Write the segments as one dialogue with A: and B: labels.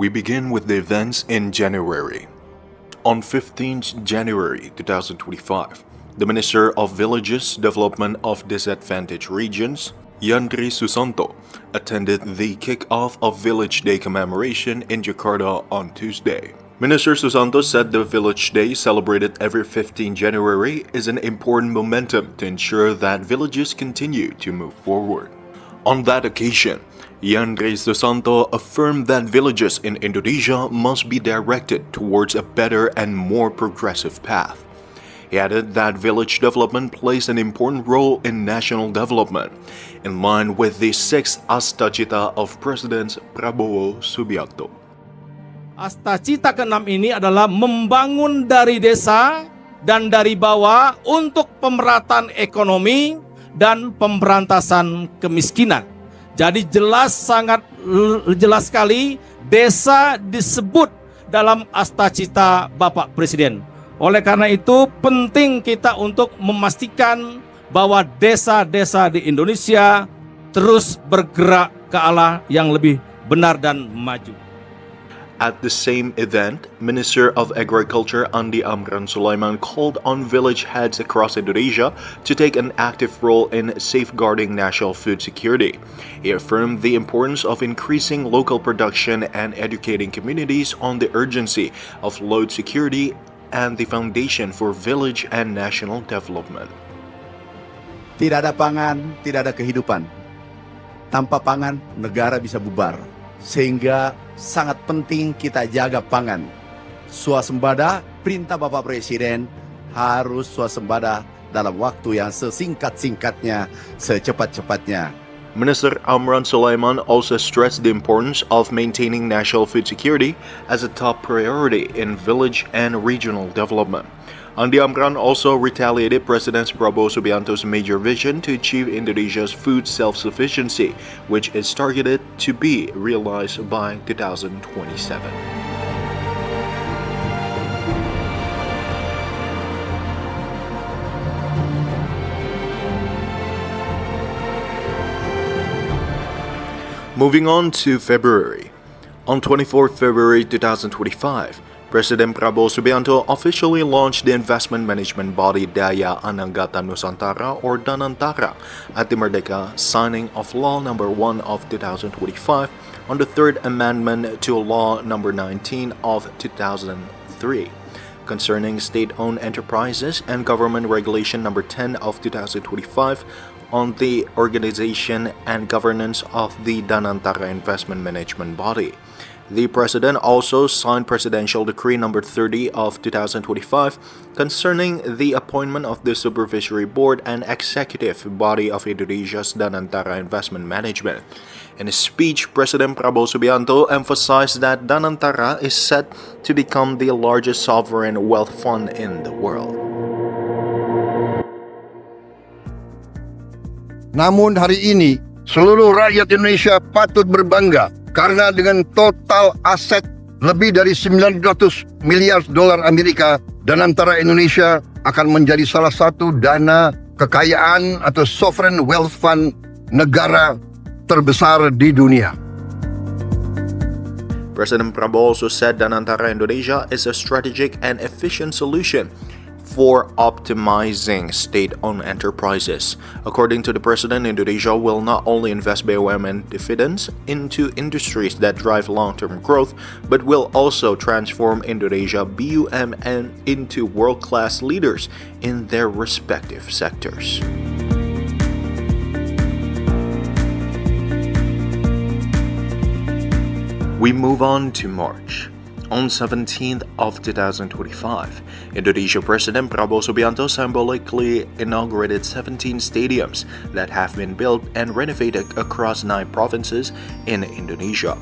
A: We begin with the events in January. On 15th January 2025, the Minister of Villages Development of Disadvantaged Regions, Yandri Susanto, attended the kick-off of Village Day commemoration in Jakarta on Tuesday. Minister Susanto said the Village Day, celebrated every 15 January, is an important momentum to ensure that villages continue to move forward. On that occasion, Yandri Susanto affirmed that villages in Indonesia must be directed towards a better and more progressive path. He added that village development plays an important role in national development, in line with the sixth Astacita of President Prabowo Subianto.
B: Astacita ke-6 ini adalah membangun dari desa dan dari bawah untuk pemerataan ekonomi dan pemberantasan kemiskinan. Jadi sangat jelas sekali desa disebut dalam Astacita Bapak Presiden. Oleh karena itu penting kita untuk memastikan bahwa desa-desa di Indonesia terus bergerak ke arah yang lebih benar dan maju.
A: At the same event, Minister of Agriculture Andi Amran Sulaiman called on village heads across Indonesia to take an active role in safeguarding national food security. He affirmed the importance of increasing local production and educating communities on the urgency of food security and the foundation for village and national development.
C: Tidak ada pangan, tidak ada kehidupan. Tanpa pangan, negara bisa bubar. Sehingga sangat penting kita jaga pangan. Swasembada, perintah Bapak Presiden harus swasembada dalam waktu yang sesingkat-singkatnya, secepat-cepatnya.
A: Minister Amran Sulaiman also stressed the importance of maintaining national food security as a top priority in village and regional development. Andi Amran also retaliated President Prabowo Subianto's major vision to achieve Indonesia's food self-sufficiency, which is targeted to be realized by 2027. Moving on to February. On 24th February 2025, President Prabowo Subianto officially launched the investment management body Daya Ananggata Nusantara or Danantara at the Merdeka signing of Law No. 1 of 2025 on the Third Amendment to Law No. 19 of 2003 concerning state-owned enterprises and Government Regulation No. 10 of 2025 on the organization and governance of the Danantara Investment Management Body. The President also signed Presidential Decree No. 30 of 2025 concerning the appointment of the Supervisory Board and Executive Body of Indonesia's Danantara Investment Management. In his speech, President Prabowo Subianto emphasized that Danantara is set to become the largest sovereign wealth fund in the world.
D: Namun hari ini, seluruh rakyat Indonesia patut berbangga karena dengan total aset lebih dari 900 miliar dolar Amerika, Danantara Indonesia akan menjadi salah satu dana kekayaan atau sovereign wealth fund negara terbesar di dunia.
A: President Prabowo also said Danantara Indonesia is a strategic and efficient solution for optimizing state-owned enterprises. According to the President, Indonesia will not only invest BUMN dividends into industries that drive long-term growth, but will also transform Indonesia BUMN into world-class leaders in their respective sectors. We move on to March. On 17th of 2025, Indonesia President Prabowo Subianto symbolically inaugurated 17 stadiums that have been built and renovated across 9 provinces in Indonesia.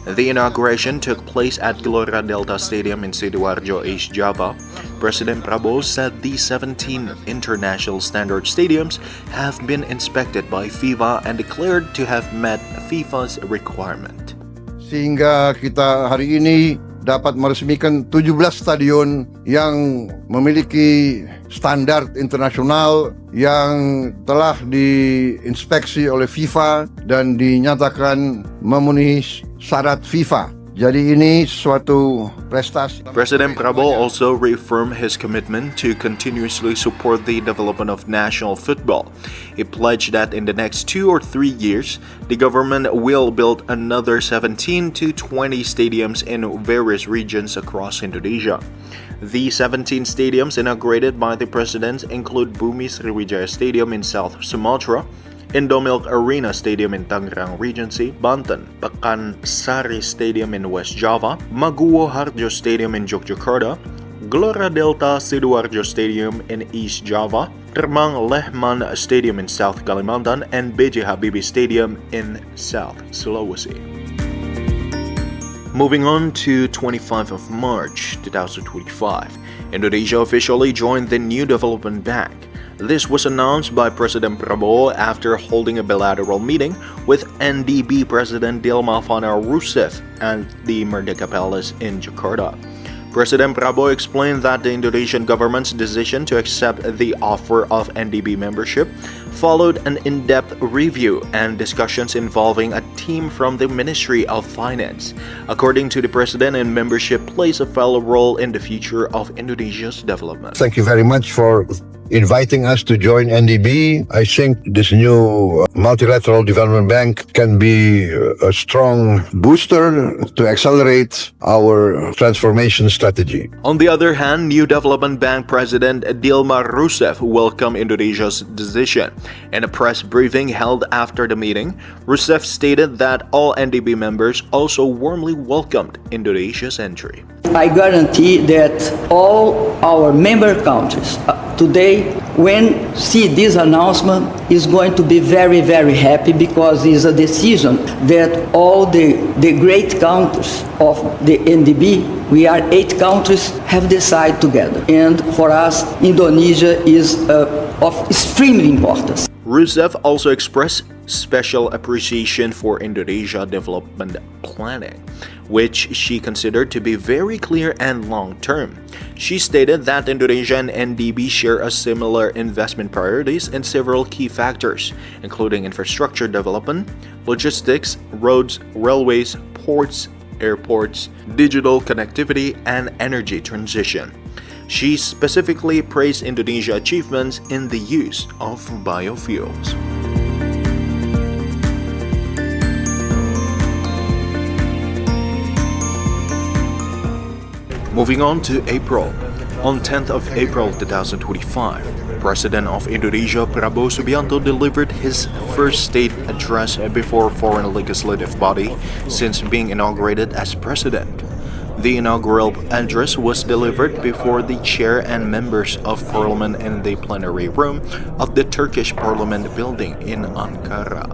A: The inauguration took place at Gelora Delta Stadium in Sidoarjo, East Java. President Prabowo said these 17 international standard stadiums have been inspected by FIFA and declared to have met FIFA's requirement.
D: Sehingga kita hari ini dapat meresmikan 17 stadion yang memiliki standar internasional yang telah diinspeksi oleh FIFA dan dinyatakan memenuhi syarat FIFA. Jadi ini suatu prestasi.
A: President Prabowo also reaffirmed his commitment to continuously support the development of national football. He pledged that in the next 2 or 3 years, the government will build another 17 to 20 stadiums in various regions across Indonesia. The 17 stadiums inaugurated by the president include Bumi Sriwijaya Stadium in South Sumatra, Indomilk Arena Stadium in Tangerang Regency, Banten, Pekansari Stadium in West Java, Maguwo Harjo Stadium in Yogyakarta, Gelora Delta Sidoarjo Stadium in East Java, Termang Lehman Stadium in South Kalimantan, and B.J. Habibie Stadium in South Sulawesi. Moving on to 25th of March 2025, Indonesia officially joined the new development bank. This was announced by President Prabowo after holding a bilateral meeting with NDB President Dilma Rousseff at the Merdeka Palace in Jakarta. President Prabowo explained that the Indonesian government's decision to accept the offer of NDB membership followed an in-depth review and discussions involving a team from the Ministry of Finance. According to the president, membership plays a vital role in the future of Indonesia's development.
D: Thank you very much for inviting us to join NDB. I think this new multilateral development bank can be a strong booster to accelerate our transformation strategy.
A: On the other hand, new development bank president Dilma Rousseff welcomed Indonesia's decision. In a press briefing held after the meeting, Rousseff stated that all NDB members also warmly welcomed Indonesia's entry.
E: I guarantee that all our member countries today, when see this announcement, is going to be very, very happy, because it's a decision that all the great countries of the NDB, we are 8 countries, have decided together. And for us, Indonesia is of extremely importance.
A: Rousseff also expressed special appreciation for Indonesia development planning, which she considered to be very clear and long-term. She stated that Indonesia and NDB share a similar investment priorities in several key factors, including infrastructure development, logistics, roads, railways, ports, airports, digital connectivity, and energy transition. She specifically praised Indonesia's achievements in the use of biofuels. Moving on to April. On 10th of April 2025, President of Indonesia Prabowo Subianto delivered his first state address before foreign legislative body since being inaugurated as president. The inaugural address was delivered before the chair and members of parliament in the plenary room of the Turkish Parliament building in Ankara.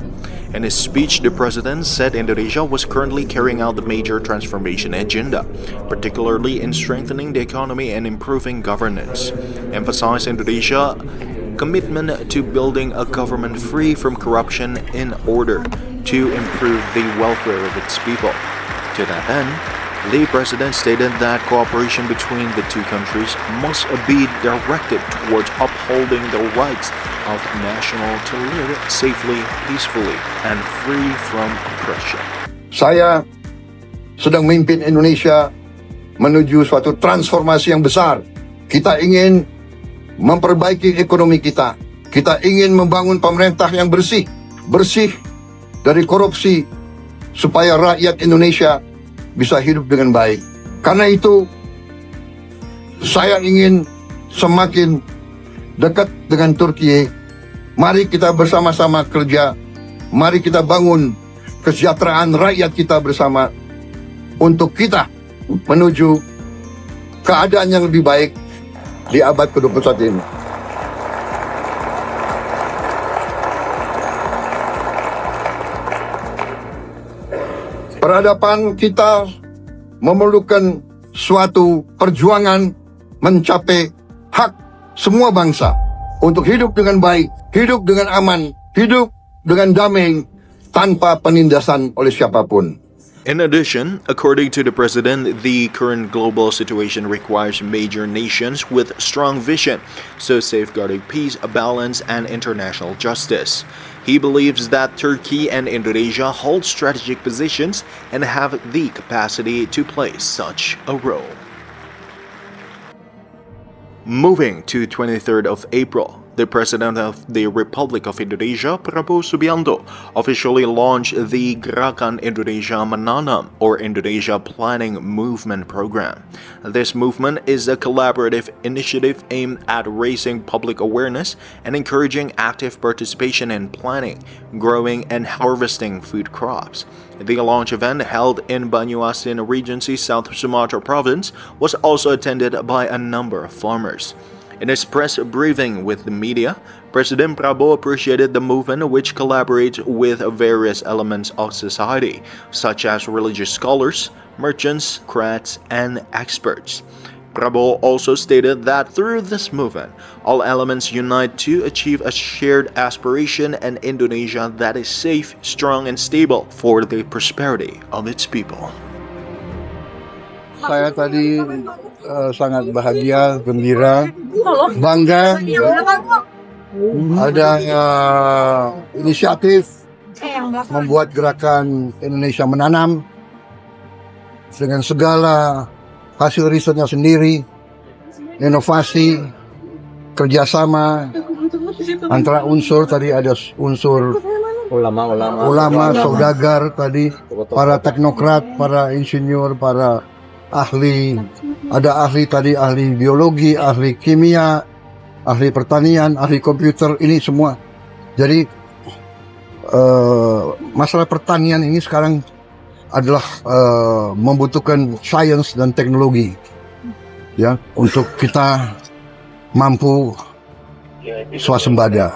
A: In his speech, the president said Indonesia was currently carrying out the major transformation agenda, particularly in strengthening the economy and improving governance. Emphasized Indonesia's commitment to building a government free from corruption in order to improve the welfare of its people. To that end, the president stated that cooperation between the two countries must be directed towards upholding the rights of nationals to live safely, peacefully, and free from oppression.
D: Saya sedang memimpin Indonesia menuju suatu transformasi yang besar. Kita ingin memperbaiki ekonomi kita. Kita ingin membangun pemerintah yang bersih dari korupsi, supaya rakyat Indonesia bisa hidup dengan baik. Karena itu, saya ingin semakin dekat dengan Turki. Mari kita bersama-sama kerja. Mari kita bangun kesejahteraan rakyat kita bersama untuk kita menuju keadaan yang lebih baik di abad ke-21 ini. Peradaban kita memerlukan suatu perjuangan mencapai hak semua bangsa untuk hidup dengan baik, hidup dengan aman, hidup dengan damai tanpa penindasan oleh siapapun.
A: In addition, according to the president, the current global situation requires major nations with strong vision, so safeguarding peace, balance, and international justice. He believes that Turkey and Indonesia hold strategic positions and have the capacity to play such a role. Moving to 23rd of April, the President of the Republic of Indonesia, Prabowo Subianto, officially launched the Gerakan Indonesia Menanam, or Indonesia Planning Movement program. This movement is a collaborative initiative aimed at raising public awareness and encouraging active participation in planting, growing, and harvesting food crops. The launch event, held in Banyuasin Regency, South Sumatra Province, was also attended by a number of farmers. In his press briefing with the media, President Prabowo appreciated the movement, which collaborates with various elements of society, such as religious scholars, merchants, crafts, and experts. Prabowo also stated that through this movement, all elements unite to achieve a shared aspiration, an Indonesia that is safe, strong, and stable for the prosperity of its people.
D: Saya tadi sangat bahagia, gembira, bangga ada inisiatif membuat gerakan Indonesia Menanam dengan segala hasil risetnya sendiri, inovasi, kerjasama antara unsur, tadi ada unsur ulama, saudagar tadi, para teknokrat, para insinyur, para ahli, ada ahli tadi, ahli biologi, ahli kimia, ahli pertanian, ahli komputer, ini semua. Jadi masalah pertanian ini sekarang adalah membutuhkan sains dan teknologi, ya, untuk kita mampu swasembada.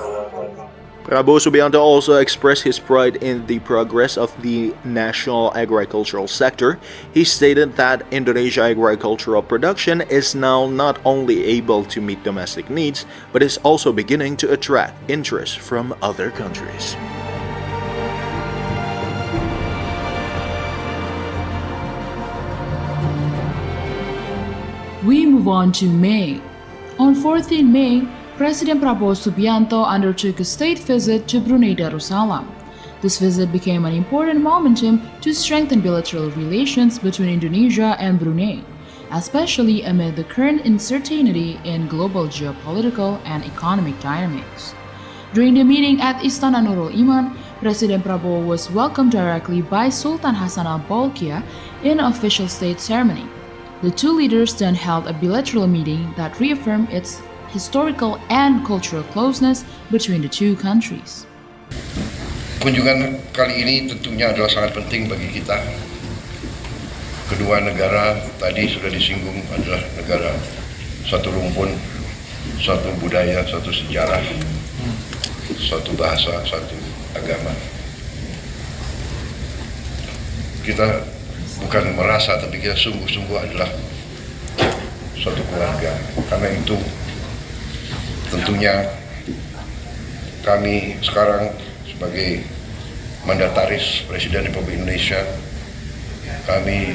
A: Prabowo Subianto also expressed his pride in the progress of the national agricultural sector. He stated that Indonesia agricultural production is now not only able to meet domestic needs, but is also beginning to attract interest from other countries.
F: We move on to May. On 14 May, President Prabowo Subianto undertook a state visit to Brunei Darussalam. This visit became an important momentum to strengthen bilateral relations between Indonesia and Brunei, especially amid the current uncertainty in global geopolitical and economic dynamics. During the meeting at Istana Nurul Iman, President Prabowo was welcomed directly by Sultan Hasan al-Bolkiah in an official state ceremony. The two leaders then held a bilateral meeting that reaffirmed its historical and cultural closeness between the two countries.
D: Kunjungan kali ini tentunya adalah sangat penting bagi kita. Kedua negara tadi sudah disinggung adalah negara satu rumpun, satu budaya, satu sejarah, satu bahasa, satu agama. Kita bukan merasa, tapi kita sungguh-sungguh adalah suatu keluarga. Karena itu tentunya kami sekarang sebagai mandataris Presiden Republik Indonesia, kami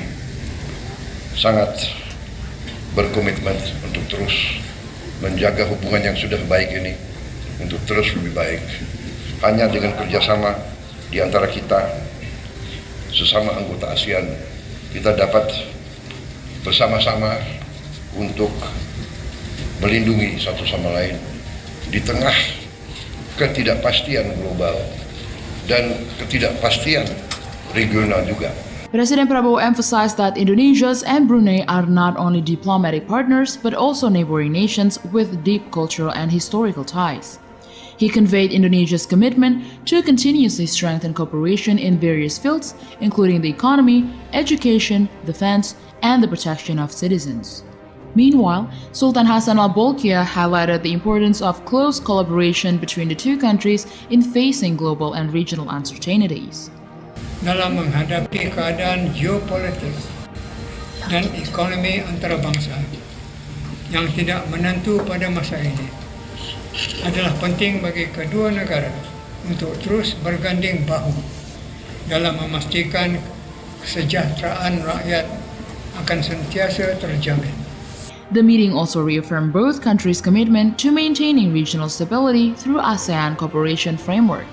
D: sangat berkomitmen untuk terus menjaga hubungan yang sudah baik ini untuk terus lebih baik. Hanya dengan kerjasama di antara kita sesama anggota ASEAN, kita dapat bersama-sama untuk melindungi satu sama lain di tengah ketidakpastian global dan ketidakpastian regional juga.
F: President Prabowo emphasized that Indonesia and Brunei are not only diplomatic partners but also neighboring nations with deep cultural and historical ties. He conveyed Indonesia's commitment to continuously strengthen cooperation in various fields, including the economy, education, defense, and the protection of citizens. Meanwhile, Sultan Hasan al-Bolkiah highlighted the importance of close collaboration between the two countries in facing global and regional uncertainties.
G: Dalam menghadapi keadaan geopolitik dan ekonomi antarabangsa yang tidak menentu pada masa ini, adalah penting bagi kedua negara untuk terus berganding bahu dalam memastikan kesejahteraan rakyat akan sentiasa terjamin.
F: The meeting also reaffirmed both countries' commitment to maintaining regional stability through ASEAN cooperation framework.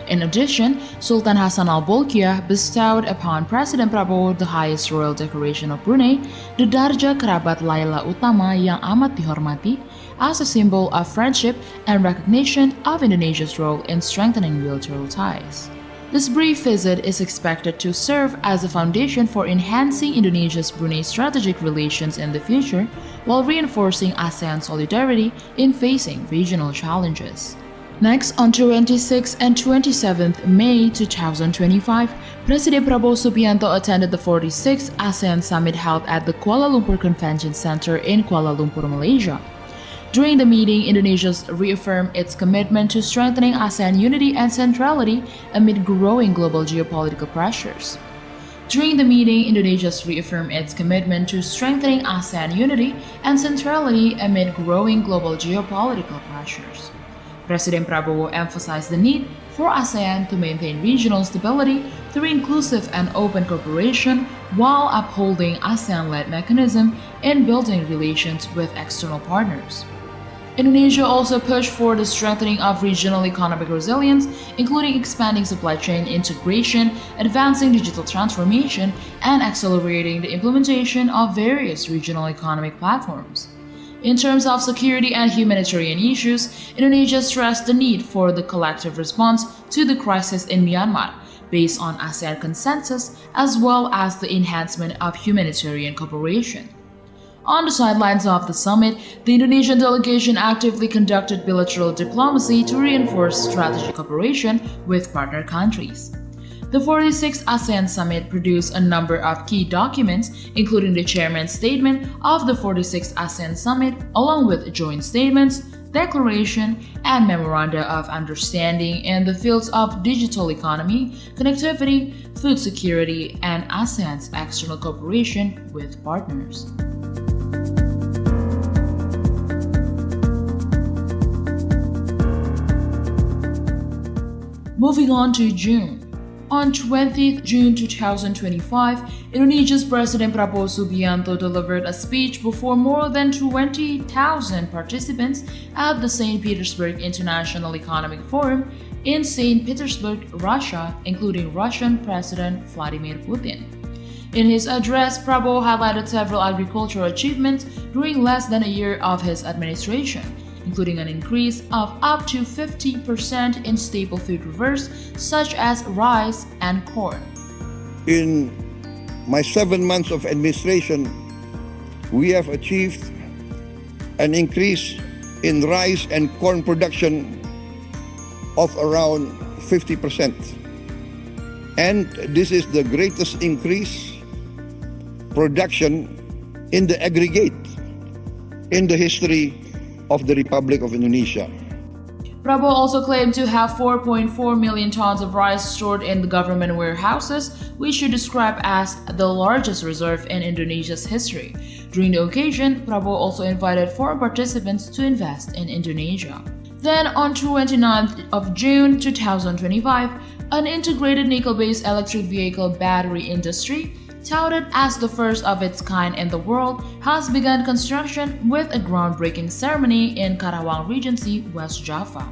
F: In addition, Sultan Hassan Al Bolkiah bestowed upon President Prabowo the highest royal decoration of Brunei, the Darja Kerabat Laila Utama yang amat dihormati, as a symbol of friendship and recognition of Indonesia's role in strengthening bilateral ties. This brief visit is expected to serve as a foundation for enhancing Indonesia's-Brunei strategic relations in the future, while reinforcing ASEAN solidarity in facing regional challenges. Next, on 26 and 27th May 2025, President Prabowo Subianto attended the 46th ASEAN Summit held at the Kuala Lumpur Convention Center in Kuala Lumpur, Malaysia. During the meeting, Indonesia reaffirmed its commitment to strengthening ASEAN unity and centrality amid growing global geopolitical pressures. During the meeting, Indonesia reaffirmed its commitment to strengthening ASEAN unity and centrality amid growing global geopolitical pressures. President Prabowo emphasized the need for ASEAN to maintain regional stability through inclusive and open cooperation while upholding ASEAN-led mechanism in building relations with external partners. Indonesia also pushed for the strengthening of regional economic resilience, including expanding supply chain integration, advancing digital transformation, and accelerating the implementation of various regional economic platforms. In terms of security and humanitarian issues, Indonesia stressed the need for the collective response to the crisis in Myanmar, based on ASEAN consensus, as well as the enhancement of humanitarian cooperation. On the sidelines of the summit, the Indonesian delegation actively conducted bilateral diplomacy to reinforce strategic cooperation with partner countries. The 46th ASEAN Summit produced a number of key documents, including the chairman's statement of the 46th ASEAN Summit, along with joint statements, declaration, and memoranda of understanding in the fields of digital economy, connectivity, food security, and ASEAN's external cooperation with partners. Moving on to June. On 20th June 2025, Indonesia's President Prabowo Subianto delivered a speech before more than 20,000 participants at the St. Petersburg International Economic Forum in St. Petersburg, Russia, including Russian President Vladimir Putin. In his address, Prabowo highlighted several agricultural achievements during less than a year of his administration, including an increase of up to 50% in staple food reserves such as rice and corn.
D: In my 7 months of administration, we have achieved an increase in rice and corn production of around 50%. And this is the greatest increase production in the aggregate in the history of the Republic of Indonesia.
F: Prabowo also claimed to have 4.4 million tons of rice stored in the government warehouses, which he described as the largest reserve in Indonesia's history. During the occasion, Prabowo also invited foreign participants to invest in Indonesia. Then, on 29th of June 2025, an integrated nickel-based electric vehicle battery industry, touted as the first of its kind in the world, has begun construction with a groundbreaking ceremony in Karawang Regency, West Java.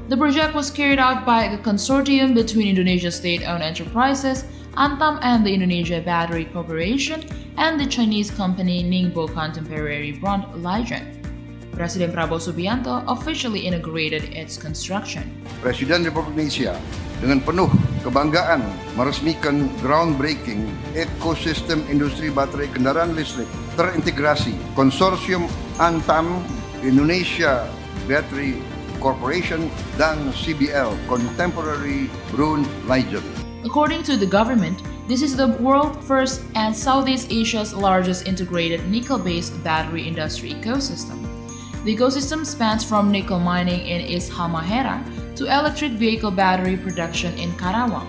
F: The project was carried out by a consortium between Indonesia's state-owned enterprises, Antam and the Indonesia Battery Corporation, and the Chinese company Ningbo Contemporary Brand Legend. President Prabowo Subianto officially inaugurated its construction.
D: Presiden Republik Indonesia dengan penuh kebanggaan meresmikan groundbreaking ekosistem industri baterai kendaraan listrik terintegrasi konsorsium Antam, Indonesia Battery Corporation, dan CBL Contemporary Brand Legend.
F: According to the government, this is the world's first and Southeast Asia's largest integrated nickel-based battery industry ecosystem. The ecosystem spans from nickel mining in East Halmahera to electric vehicle battery production in Karawang.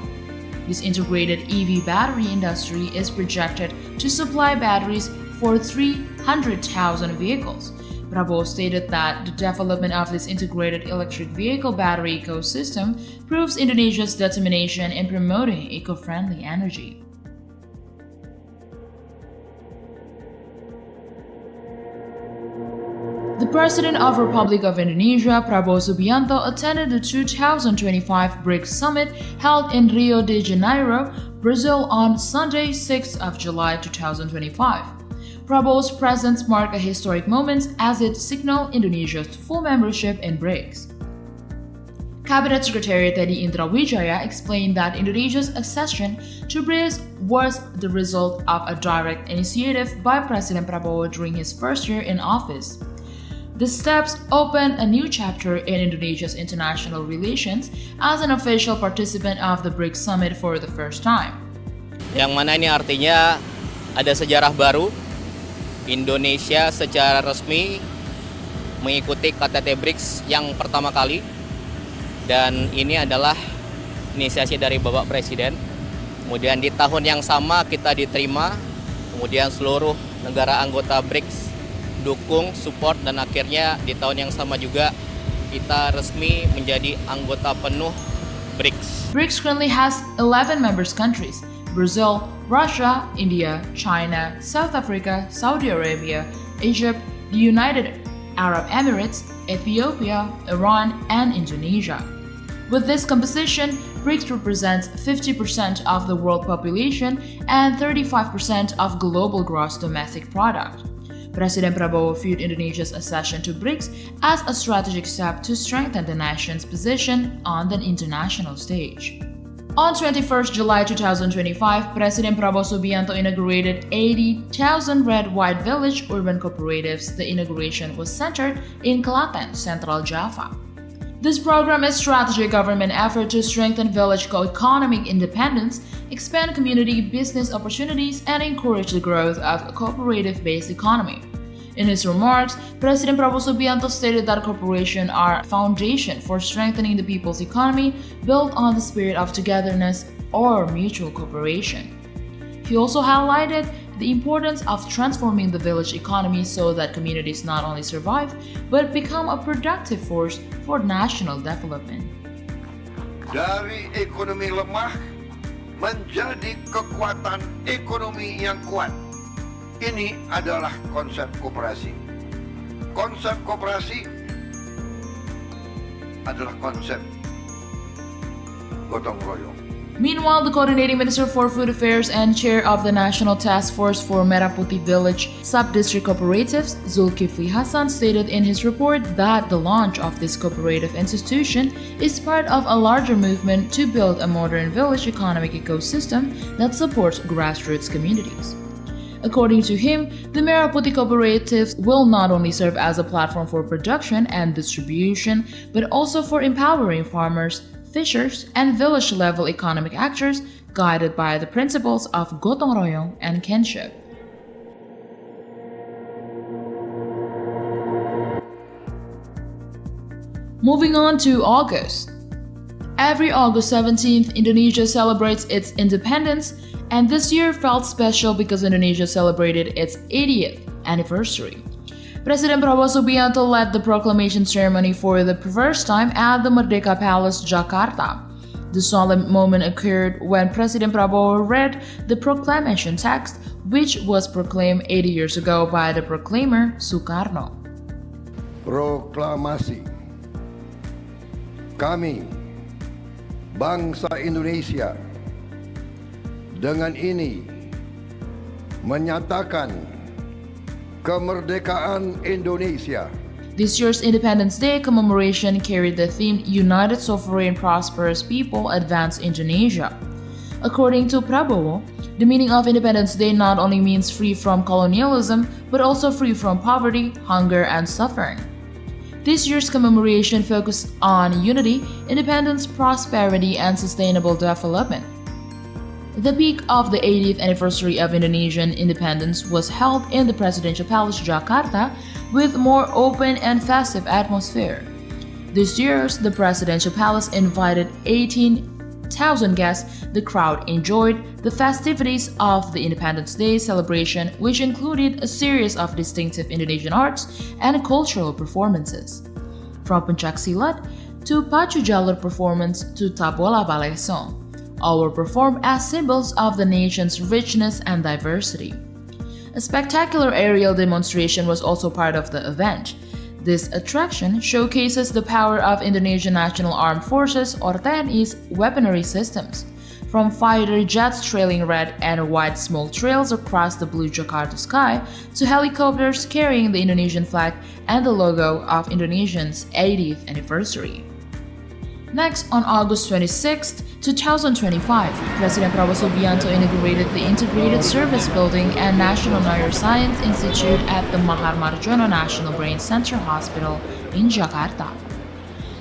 F: This integrated EV battery industry is projected to supply batteries for 300,000 vehicles. Prabowo stated that the development of this integrated electric vehicle battery ecosystem proves Indonesia's determination in promoting eco-friendly energy. The President of Republic of Indonesia, Prabowo Subianto, attended the 2025 BRICS Summit held in Rio de Janeiro, Brazil on Sunday, 6th of July 2025. Prabowo's presence marked a historic moment as it signaled Indonesia's full membership in BRICS. Cabinet Secretary Teddy Indrawijaya explained that Indonesia's accession to BRICS was the result of a direct initiative by President Prabowo during his first year in office. The steps open a new chapter in Indonesia's international relations as an official participant of the BRICS Summit for the first time.
H: Yang mana ini artinya ada sejarah baru, Indonesia secara resmi mengikuti KTT BRICS yang pertama kali, dan ini adalah inisiasi dari Bapak Presiden. Kemudian di tahun yang sama kita diterima, kemudian seluruh negara anggota BRICS dukung, support, dan akhirnya di tahun yang sama juga kita resmi menjadi anggota penuh BRICS.
F: BRICS currently has 11 member countries: Brazil, Russia, India, China, South Africa, Saudi Arabia, Egypt, the United Arab Emirates, Ethiopia, Iran, and Indonesia. With this composition, BRICS represents 50% of the world population and 35% of global gross domestic product. President Prabowo viewed Indonesia's accession to BRICS as a strategic step to strengthen the nation's position on the international stage. On 21st July 2025, President Prabowo Subianto inaugurated 80,000 Red White Village urban cooperatives. The inauguration was centered in Klaten, Central Java. This program is a strategic government effort to strengthen village economic independence, expand community business opportunities, and encourage the growth of a cooperative-based economy. In his remarks, President Prabowo Subianto stated that cooperation are a foundation for strengthening the people's economy built on the spirit of togetherness or mutual cooperation. He also highlighted the importance of transforming the village economy so that communities not only survive, but become a productive force for national development.
D: Dari ekonomi lemah menjadi kekuatan ekonomi yang kuat. Ini adalah konsep koperasi. Konsep koperasi adalah konsep gotong royong.
F: Meanwhile, the Coordinating Minister for Food Affairs and Chair of the National Task Force for Merah Putih Village Sub-District Cooperatives, Zulkifli Hasan, stated in his report that the launch of this cooperative institution is part of a larger movement to build a modern village economic ecosystem that supports grassroots communities. According to him, the Merah Putih cooperatives will not only serve as a platform for production and distribution, but also for empowering farmers, fishers, and village-level economic actors guided by the principles of gotong royong and kinship. Moving on to August. Every August 17th, Indonesia celebrates its independence, and this year felt special because Indonesia celebrated its 80th anniversary. President Prabowo Subianto led the proclamation ceremony for the first time at the Merdeka Palace, Jakarta. The solemn moment occurred when President Prabowo read the proclamation text, which was proclaimed 80 years ago by the proclaimer Soekarno.
D: Proklamasi. Kami, bangsa Indonesia, dengan ini menyatakan kemerdekaan Indonesia.
F: This year's Independence Day commemoration carried the theme United Sovereign Prosperous People Advance Indonesia. According to Prabowo, the meaning of Independence Day not only means free from colonialism, but also free from poverty, hunger, and suffering. This year's commemoration focused on unity, independence, prosperity, and sustainable development. The peak of the 80th anniversary of Indonesian independence was held in the Presidential Palace, Jakarta, with more open and festive atmosphere. This year's the Presidential Palace invited 18,000 guests. The crowd enjoyed the festivities of the Independence Day celebration, which included a series of distinctive Indonesian arts and cultural performances. From pencak silat to pacu jalur performance to tabola balai song, all were performed as symbols of the nation's richness and diversity. A spectacular aerial demonstration was also part of the event. This attraction showcases the power of Indonesian National Armed Forces or TNI's weaponry systems, from fighter jets trailing red and white smoke trails across the blue Jakarta sky to helicopters carrying the Indonesian flag and the logo of Indonesia's 80th anniversary. Next, on August 26, 2025, President Prabowo Subianto inaugurated the Integrated Service Building and National Neuroscience Institute at the Mahar Marjono National Brain Center Hospital in Jakarta.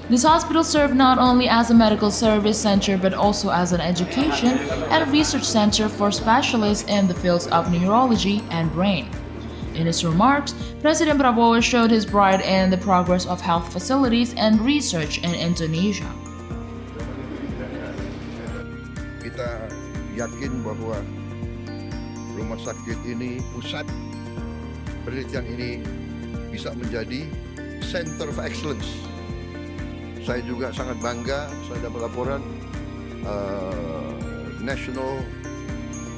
F: This hospital served not only as a medical service center but also as an education and research center for specialists in the fields of neurology and brain. In his remarks, President Prabowo showed his pride in the progress of health facilities and research in Indonesia.
D: Kita yakin bahwa rumah sakit ini, pusat penelitian ini bisa menjadi Center of Excellence. Saya juga sangat bangga, saya dapat laporan National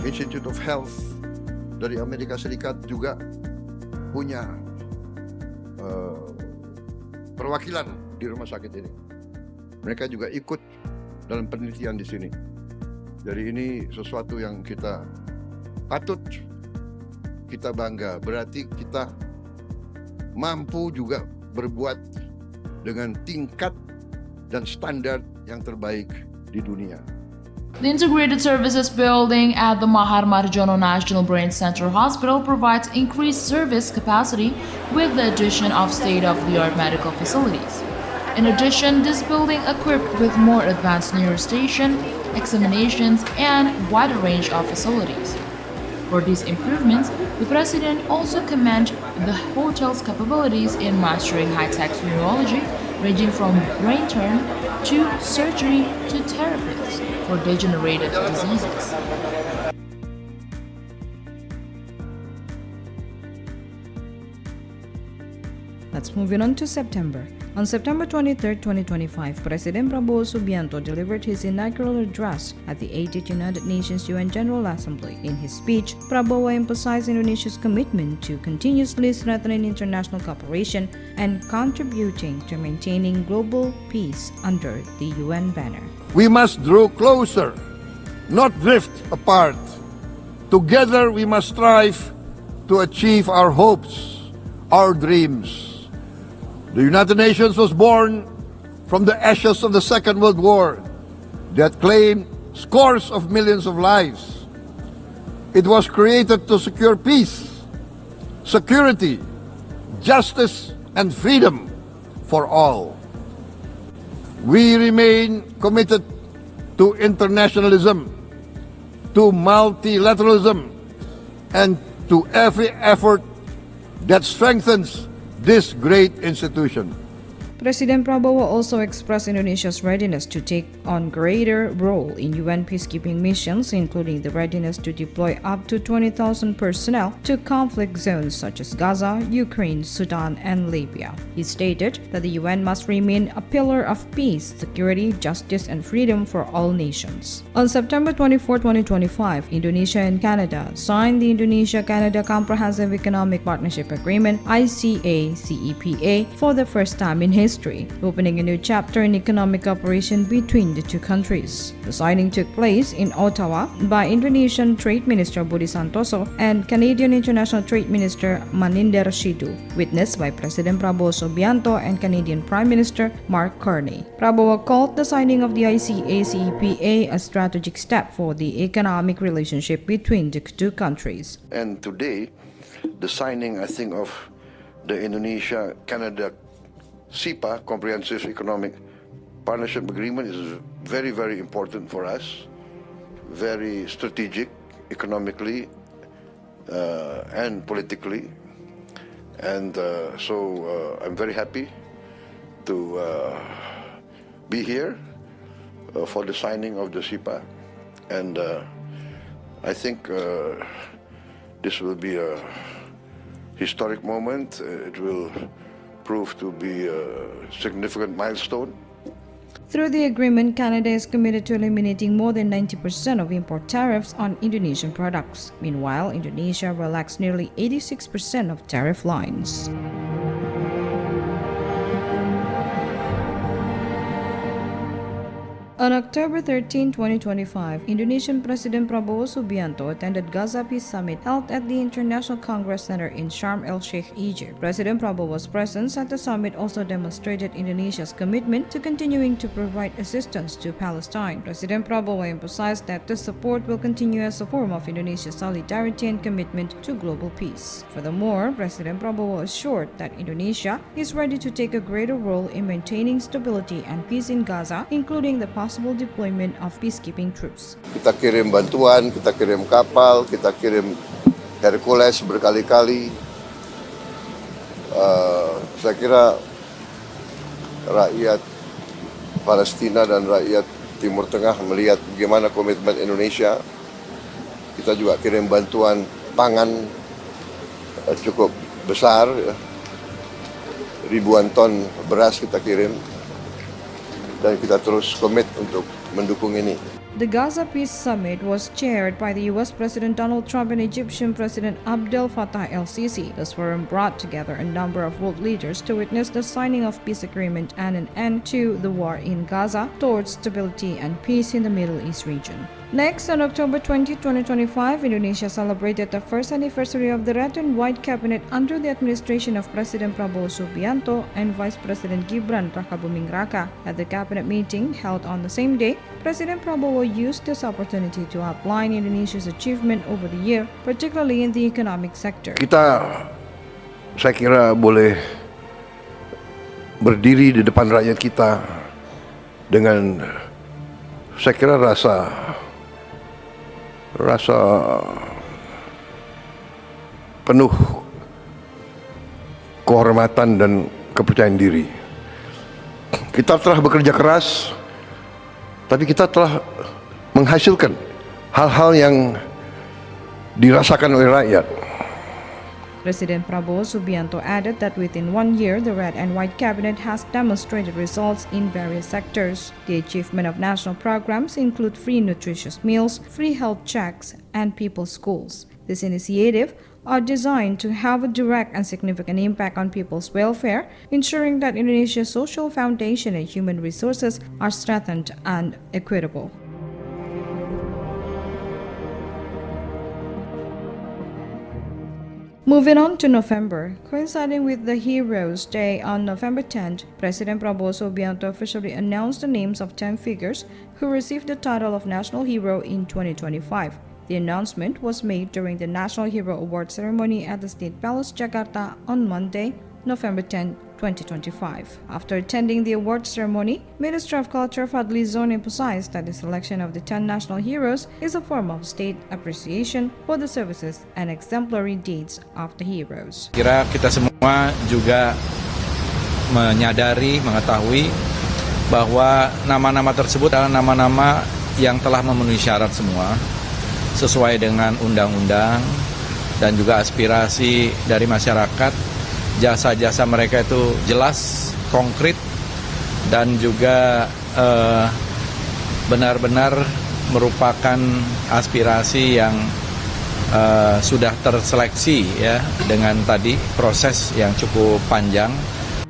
D: Institute of Health dari Amerika Serikat juga punya perwakilan di rumah sakit ini. Mereka juga ikut dalam penelitian di sini. Jadi ini sesuatu yang kita patut kita bangga. Berarti kita mampu juga berbuat dengan tingkat dan standar yang terbaik di dunia.
F: The Integrated Services Building at the Mahar Marjono National Brain Center Hospital provides increased service capacity with the addition of state-of-the-art medical facilities. In addition, this building equipped with more advanced neurostation, examinations, and wider range of facilities. For these improvements, the President also commended the hotel's capabilities in mastering high-tech neurology, ranging from brain turn to surgery to therapies for degenerative diseases.
I: Let's move on to September. On September 23, 2025, President Prabowo Subianto delivered his inaugural address at the 80th United Nations UN General Assembly. In his speech, Prabowo emphasized Indonesia's commitment to continuously strengthening international cooperation and contributing to maintaining global peace under the UN banner.
D: We must draw closer, not drift apart. Together we must strive to achieve our hopes, our dreams. The United Nations was born from the ashes of the Second World War that claimed scores of millions of lives. It was created to secure peace, security, justice, and freedom for all. We remain committed to internationalism, to multilateralism, and to every effort that strengthens this great institution.
I: President Prabowo also expressed Indonesia's readiness to take on greater role in UN peacekeeping missions, including the readiness to deploy up to 20,000 personnel to conflict zones such as Gaza, Ukraine, Sudan, and Libya. He stated that the UN must remain a pillar of peace, security, justice, and freedom for all nations. On September 24, 2025, Indonesia and Canada signed the Indonesia-Canada Comprehensive Economic Partnership Agreement (ICA-CEPA) for the first time in history, opening a new chapter in economic cooperation between the two countries. The signing took place in Ottawa by Indonesian Trade Minister Budi Santoso and Canadian International Trade Minister Maninder Shidu, witnessed by President Prabowo Subianto and Canadian Prime Minister Mark Carney. Prabowo called the signing of the ICA-CEPA a strategic step for the economic relationship between the two countries.
D: And today, the signing, I think, of the Indonesia-Canada CEPA, Comprehensive Economic Partnership Agreement, is very, very important for us, very strategic economically and politically. And so I'm very happy to be here for the signing of the CEPA. And I think this will be a historic moment. It will prove to be a significant milestone.
I: Through the agreement, Canada is committed to eliminating more than 90% of import tariffs on Indonesian products. Meanwhile, Indonesia relaxed nearly 86% of tariff lines. On October 13, 2025, Indonesian President Prabowo Subianto attended Gaza Peace Summit held at the International Congress Center in Sharm el-Sheikh, Egypt. President Prabowo's presence at the summit also demonstrated Indonesia's commitment to continuing to provide assistance to Palestine. President Prabowo emphasized that this support will continue as a form of Indonesia's solidarity and commitment to global peace. Furthermore, President Prabowo assured that Indonesia is ready to take a greater role in maintaining stability and peace in Gaza, including the possible deployment of peacekeeping troops.
D: Kita kirim bantuan, kita kirim kapal, kita kirim Hercules berkali-kali. Saya kira rakyat Palestina dan rakyat Timur Tengah melihat bagaimana komitmen Indonesia. Kita juga kirim bantuan pangan cukup besar, ribuan ton beras kita kirim. Dan kita terus komit untuk mendukung ini.
I: The Gaza Peace Summit was chaired by the US President Donald Trump and Egyptian President Abdel Fattah el-Sisi. This forum brought together a number of world leaders to witness the signing of peace agreement and an end to the war in Gaza towards stability and peace in the Middle East region. Next, on October 20, 2025, Indonesia celebrated the first anniversary of the Red and White Cabinet under the administration of President Prabowo Subianto and Vice President Gibran Rakabuming Raka. At the cabinet meeting held on the same day, President Prabowo used this opportunity to outline Indonesia's achievement over the year, particularly in the economic sector.
D: Saya kira boleh berdiri di depan rakyat kita dengan, saya kira rasa penuh kehormatan dan kepercayaan diri. Kita telah bekerja keras, tapi kita telah menghasilkan hal-hal yang dirasakan oleh rakyat.
I: President Prabowo Subianto added that within 1 year, the Red and White Cabinet has demonstrated results in various sectors. The achievement of national programs include free nutritious meals, free health checks, and people's schools. This initiative are designed to have a direct and significant impact on people's welfare, ensuring that Indonesia's social foundation and human resources are strengthened and equitable. Moving on to November, coinciding with the Heroes' Day on November 10th, President Prabowo Subianto officially announced the names of 10 figures who received the title of National Hero in 2025. The announcement was made during the National Hero Award ceremony at the State Palace, Jakarta on Monday, November 10, 2025. After attending the award ceremony, Minister of Culture Fadli Zon emphasized that the selection of the 10 national heroes is a form of state appreciation for the services and exemplary deeds of the heroes.
J: Kira kita semua juga menyadari, mengetahui bahwa nama-nama tersebut adalah nama-nama yang telah memenuhi syarat semua sesuai dengan undang-undang dan juga aspirasi dari masyarakat. Jasa-jasa mereka itu jelas, konkret, dan juga benar-benar merupakan aspirasi yang sudah terseleksi ya dengan tadi proses yang cukup panjang.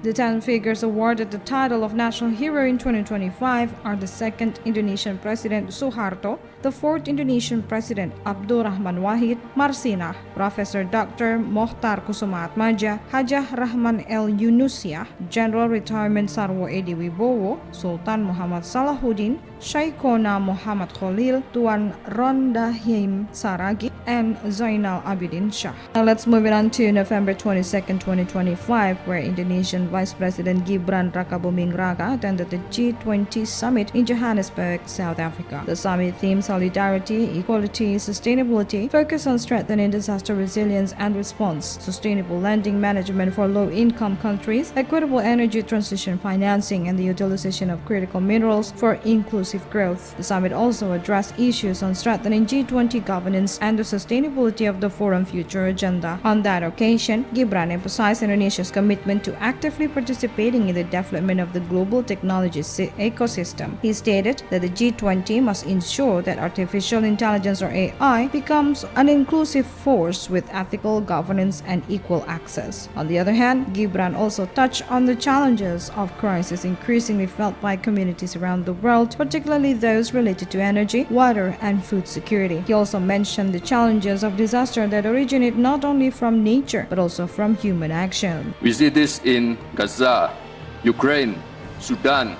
I: The 10 figures awarded the title of National Hero in 2025 are the 2nd Indonesian President Suharto, the 4th Indonesian President Abdurrahman Wahid, Marsinah, Professor Dr. Mohtar Kusumaatmadja, Hajah Rahman El Yunusiah, General Retirement Sarwo Edi Wibowo, Sultan Muhammad Salahuddin, Syaikona Muhammad Khalil, Tuan Rondahim Saragi, and Zainal Abidin Shah. Now let's move it on to November 22nd, 2025, where Indonesian Vice President Gibran Rakabuming Raka attended the G20 summit in Johannesburg, South Africa. The summit themed solidarity, equality, sustainability, focused on strengthening disaster resilience and response, sustainable lending management for low-income countries, equitable energy transition financing, and the utilization of critical minerals for inclusive growth. The summit also addressed issues on strengthening G20 governance and the sustainability of the forum future agenda. On that occasion, Gibran emphasized Indonesia's commitment to actively participating in the development of the global technology ecosystem. He stated that the G20 must ensure that artificial intelligence or AI becomes an inclusive force with ethical governance and equal access. On the other hand, Gibran also touched on the challenges of crisis increasingly felt by communities around the world, particularly those related to energy, water, and food security. He also mentioned the challenges of disaster that originate not only from nature but also from human action.
K: We see this in Gaza, Ukraine, Sudan,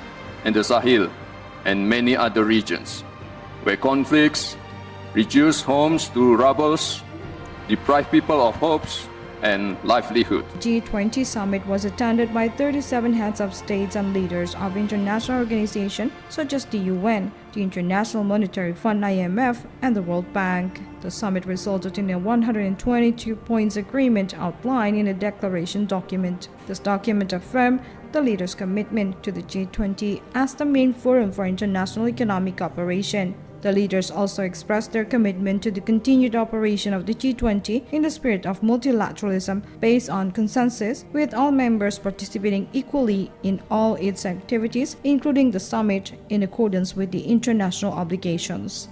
K: and the Sahel, and many other regions, where conflicts reduce homes to rubble, deprive people of hopes and livelihood.
I: G20 summit was attended by 37 heads of states and leaders of international organizations such as the UN, the International Monetary Fund (IMF), and the World Bank. The summit resulted in a 122 points agreement outlined in a declaration document. This document affirmed the leaders' commitment to the G20 as the main forum for international economic cooperation. The leaders also expressed their commitment to the continued operation of the G20 in the spirit of multilateralism based on consensus, with all members participating equally in all its activities, including the summit, in accordance with the international obligations.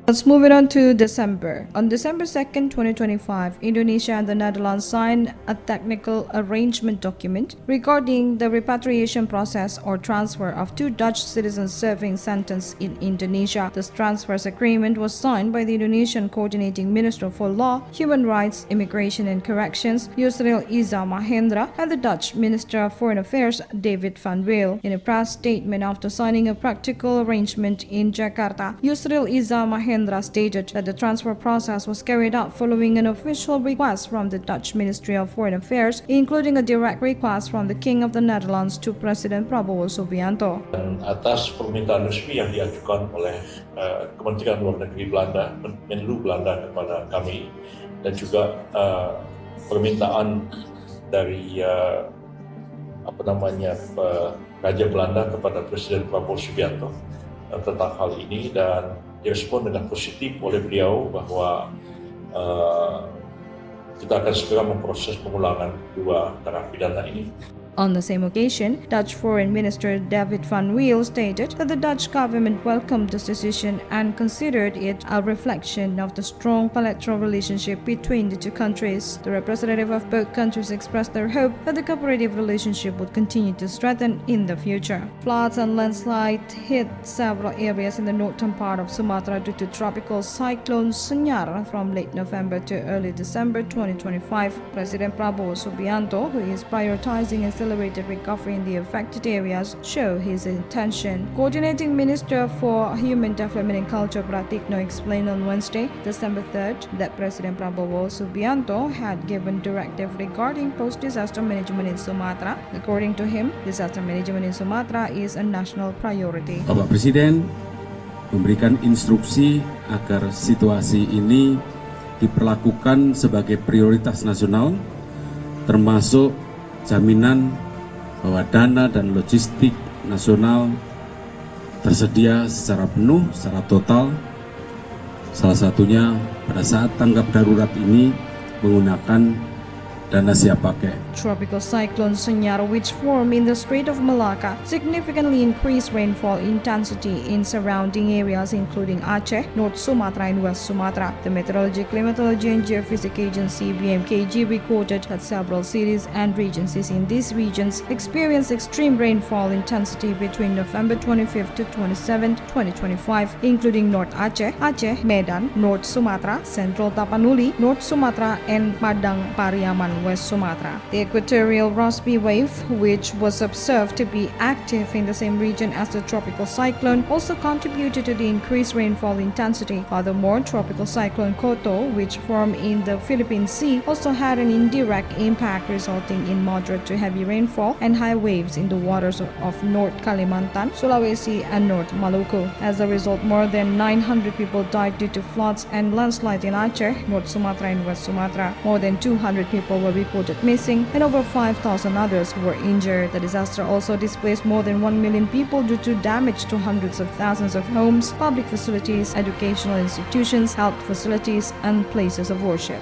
I: Let's move it on to December. On December 2nd, 2025, Indonesia and the Netherlands signed a technical arrangement document regarding the repatriation process or transfer of two Dutch citizens serving sentence in Indonesia. This transfers agreement was signed by the Indonesian Coordinating Minister for Law, Human Rights, Immigration and Corrections, Yusril Iza Mahendra, and the Dutch Minister of Foreign Affairs, David van Wil. In a press statement after signing a practical arrangement in Jakarta, Yusril Iza Mahendra stated that the transfer process was carried out following an official request from the Dutch Ministry of Foreign Affairs, including a direct request from the King of the Netherlands to President Prabowo Subianto.
L: Atas permintaan resmi yang diajukan oleh Kementerian Luar Negeri Belanda, Menlu Belanda kepada kami, dan juga permintaan dari Raja Belanda kepada Presiden Prabowo Subianto tentang hal ini, dan direspon dengan positif oleh beliau bahwa kita akan segera memproses pemulangan dua narapidana ini.
I: On the same occasion, Dutch Foreign Minister David van Wil stated that the Dutch government welcomed this decision and considered it a reflection of the strong bilateral relationship between the two countries. The representative of both countries expressed their hope that the cooperative relationship would continue to strengthen in the future. Floods and landslides hit several areas in the northern part of Sumatra due to tropical cyclone Senyar from late November to early December 2025. President Prabowo Subianto, who is prioritizing accelerated recovery in the affected areas, show his intention. Coordinating Minister for Human Development and Culture Pratikno explained on Wednesday, December 3rd, that President Prabowo Subianto had given directive regarding post-disaster management in Sumatra. According to him, disaster management in Sumatra is a national priority.
M: Bapak Presiden memberikan instruksi agar situasi ini diperlakukan sebagai prioritas nasional, termasuk jaminan bahwa dana dan logistik nasional tersedia secara penuh, secara total. Salah satunya pada saat tanggap darurat ini menggunakan dana siap pakai.
I: Tropical cyclone Senyar, which formed in the Strait of Malacca, significantly increased rainfall intensity in surrounding areas including Aceh, North Sumatra and West Sumatra. The Meteorology, Climatology and Geophysics Agency (BMKG) recorded that several cities and regencies in these regions experienced extreme rainfall intensity between November 25th to 27th, 2025, including North Aceh, Aceh, Medan, North Sumatra, Central Tapanuli, North Sumatra and Padang Pariaman, West Sumatra. The equatorial Rossby wave, which was observed to be active in the same region as the tropical cyclone, also contributed to the increased rainfall intensity. Furthermore, tropical cyclone Koto, which formed in the Philippine Sea, also had an indirect impact, resulting in moderate to heavy rainfall and high waves in the waters of North Kalimantan, Sulawesi and North Maluku. As a result, more than 900 people died due to floods and landslides in Aceh, North Sumatra and West Sumatra. More than 200 people were reported missing and over 5,000 others were injured. The disaster also displaced more than 1 million people due to damage to hundreds of thousands of homes, public facilities, educational institutions, health facilities, and places of worship.